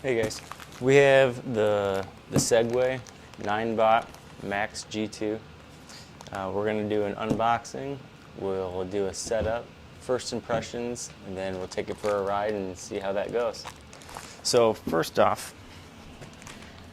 Hey guys, we have the Segway Ninebot MAX G2. We're going to do an unboxing, we'll do a setup, first impressions, and then we'll take it for a ride and see how that goes. So first off,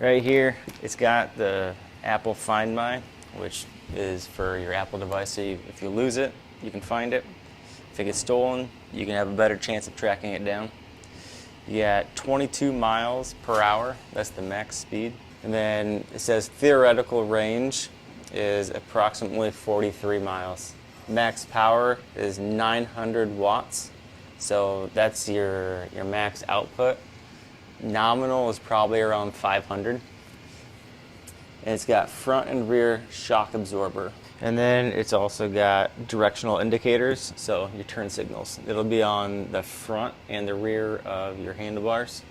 right here, it's got the Apple Find My, which is for your Apple device, so if you lose it, you can find it. If it gets stolen, you can have a better chance of tracking it down. You got 22 miles per hour, that's the max speed. And then it says theoretical range is approximately 43 miles. Max power is 900 watts, so that's your max output. Nominal is probably around 500. And it's got front and rear shock absorber. And then it's also got directional indicators, so your turn signals. It'll be on the front and the rear of your handlebars.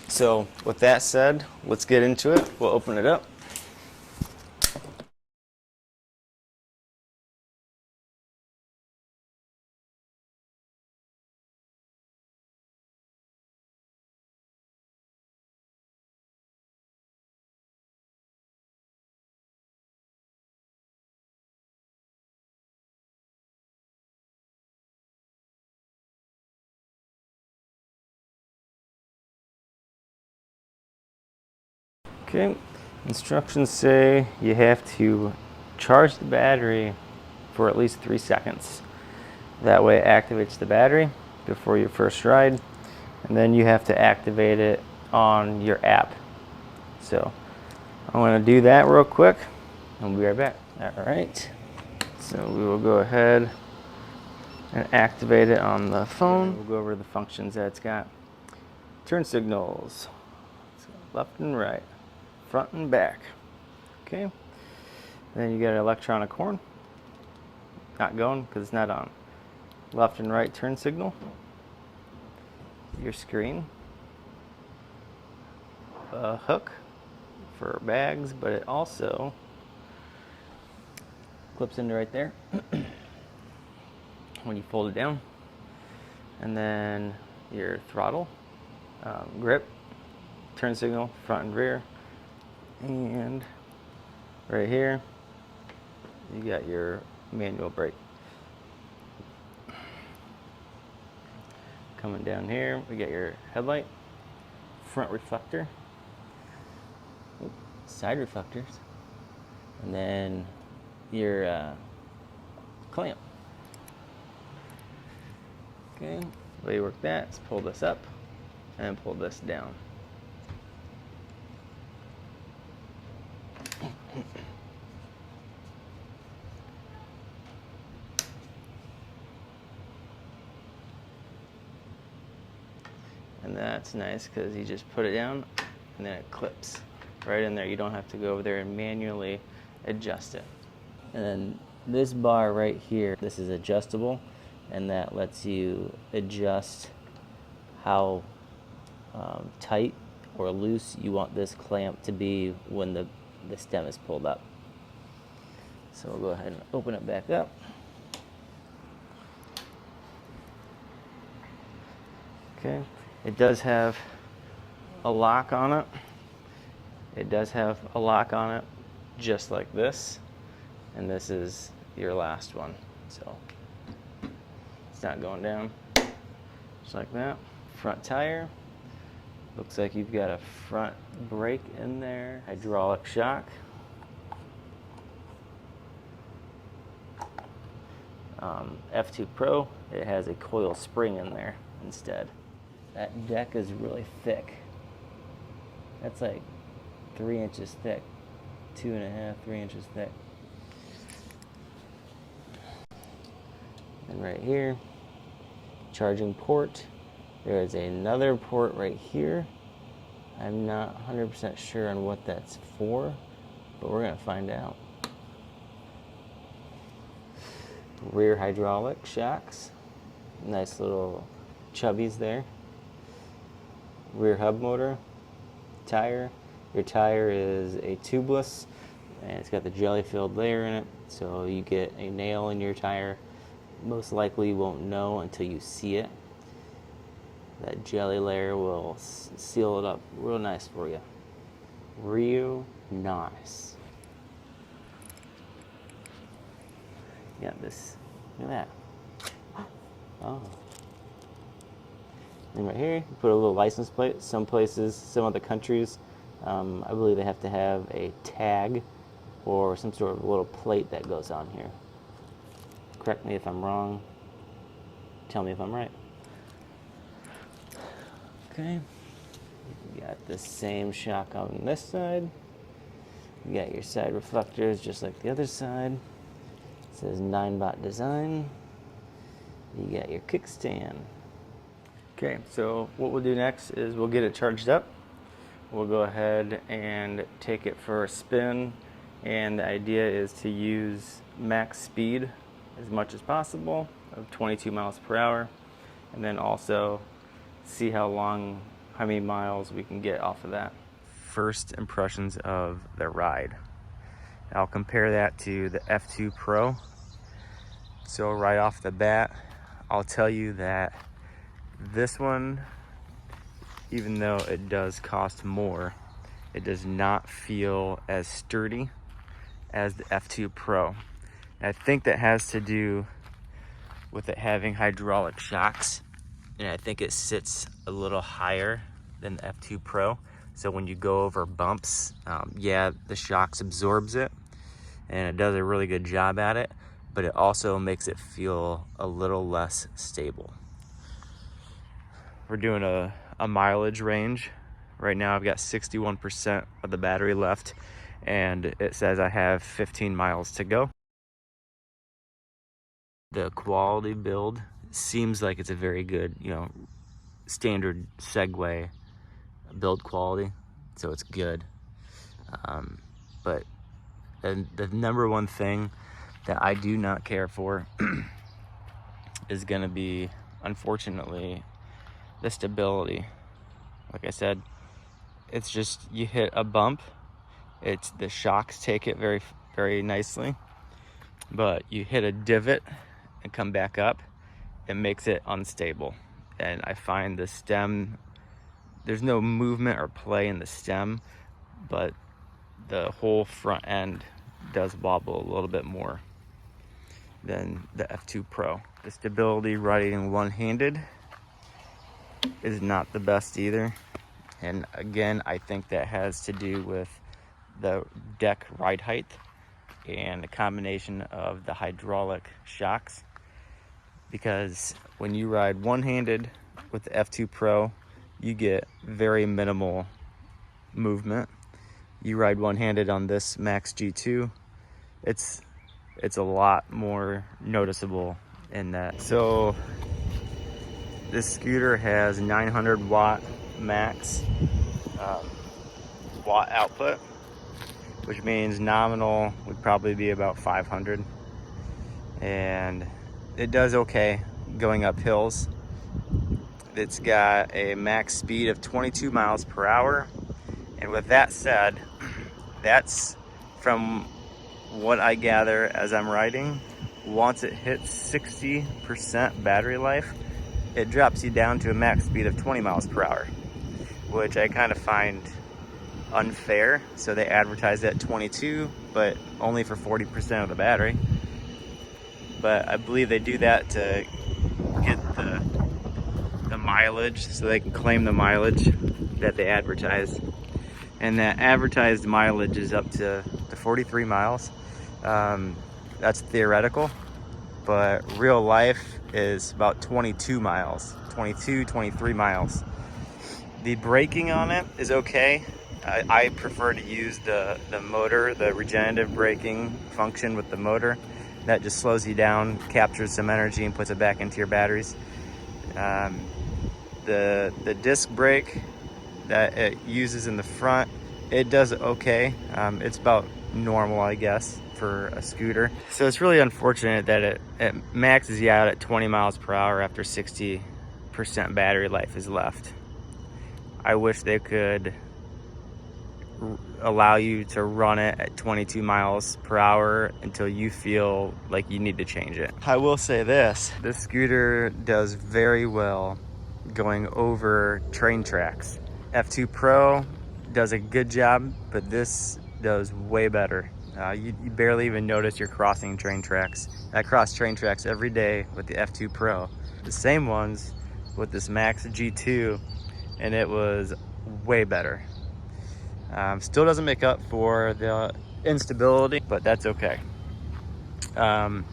So with that said, let's get into it. We'll open it up. Okay, instructions say you have to charge the battery for at least 3 seconds. That way it activates the battery before your first ride, and then you have to activate it on your app. So I'm going to do that real quick and we'll be right back. All right, so we will go ahead and activate it on the phone. We'll go over the functions that it's got. Turn signals, left and right, front and back. Okay, then you got an electronic horn, not going because it's not on. Left and right turn signal, your screen, a hook for bags, but it also clips into right there when you fold it down. And then your throttle, grip, turn signal, front and rear. And right here, you got your manual brake. Coming down here, we got your headlight, front reflector, side reflectors, and then your clamp. Okay, the way you work that is pull this up and pull this down. And that's nice because you just put it down and then it clips right in there. You don't have to go over there and manually adjust it. And then this bar right here, this is adjustable, and that lets you adjust how tight or loose you want this clamp to be when the stem is pulled up. So we'll go ahead and open it back up. Okay, it does have a lock on it. It does have a lock on it just like this, and this is your last one. So it's not going down, just like that. Front tire, looks like you've got a front brake in there, hydraulic shock. F2 Pro, it has a coil spring in there instead. That deck is really thick. That's like 3 inches thick, 2.5, 3 inches thick. And right here, charging port. There is another port right here. I'm not 100% sure on what that's for, but we're gonna find out. Rear hydraulic shocks. Nice little chubbies there. Rear hub motor. Tire. Your tire is a tubeless, and it's got the jelly-filled layer in it, so you get a nail in your tire. Most likely you won't know until you see it. That jelly layer will seal it up real nice for you. Real nice. Got this, look at that. Oh. And right here, put a little license plate. Some places, some other countries, I believe they have to have a tag or some sort of little plate that goes on here. Correct me if I'm wrong. Tell me if I'm right. Okay. You got the same shock on this side. You got your side reflectors just like the other side. It says Ninebot design. You got your kickstand. Okay, so what we'll do next is we'll get it charged up. We'll go ahead and take it for a spin, and the idea is to use max speed as much as possible of 22 miles per hour, and then also see how many miles we can get off of that. First impressions of the ride. I'll compare that to the F2 Pro. So right off the bat, I'll tell you that this one, even though it does cost more, it does not feel as sturdy as the F2 Pro. And I think that has to do with it having hydraulic shocks, and I think it sits a little higher than the F2 Pro. So when you go over bumps, yeah, the shocks absorbs it, and it does a really good job at it, but it also makes it feel a little less stable. We're doing a mileage range. Right now I've got 61% of the battery left, and it says I have 15 miles to go. The quality build seems like it's a very good, standard Segway build quality, so it's good. But the number one thing that I do not care for is gonna be, unfortunately, the stability. Like I said, it's just, you hit a bump, the shocks take it very, very nicely, but you hit a divot and come back up, it makes it unstable. And I find the stem, there's no movement or play in the stem, but the whole front end does wobble a little bit more than the F2 Pro. The stability riding one-handed is not the best either. And again, I think that has to do with the deck ride height and a combination of the hydraulic shocks. Because when you ride one-handed with the F2 Pro, you get very minimal movement. You ride one-handed on this Max G2, it's a lot more noticeable in that. So this scooter has 900 watt max watt output, which means nominal would probably be about 500, and it does okay going up hills. It's got a max speed of 22 miles per hour, and with that said, that's from what I gather as I'm riding. Once it hits 60% battery life, it drops you down to a max speed of 20 miles per hour, which I kind of find unfair. So they advertise at 22, but only for 40% of the battery. But I believe they do that to get the mileage, so they can claim the mileage that they advertise. And that advertised mileage is up to 43 miles. That's theoretical, but real life is about 22 miles, 22, 23 miles. The braking on it is okay. I prefer to use the motor, the regenerative braking function with the motor. That just slows you down, captures some energy, and puts it back into your batteries. The disc brake that it uses in the front, it does okay. It's about normal, I guess, for a scooter. So it's really unfortunate that it maxes you out at 20 miles per hour after 60% battery life is left. I wish they could allow you to run it at 22 miles per hour until you feel like you need to change it. I will say this scooter does very well going over train tracks. F2 Pro does a good job, but this does way better. You barely even notice you're crossing train tracks. I cross train tracks every day with the F2 Pro. The same ones with this Max G2, and it was way better. Still doesn't make up for the instability, but that's okay. The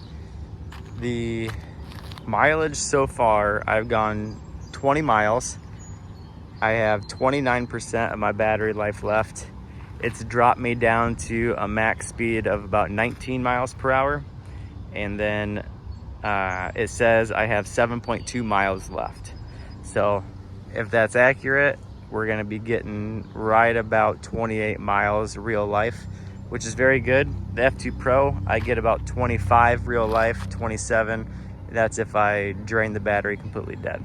mileage so far, I've gone 20 miles. I have 29% of my battery life left. It's dropped me down to a max speed of about 19 miles per hour. And then it says I have 7.2 miles left. So if that's accurate, we're gonna be getting right about 28 miles real life, which is very good. The F2 Pro, I get about 25 real life, 27. That's if I drain the battery completely dead.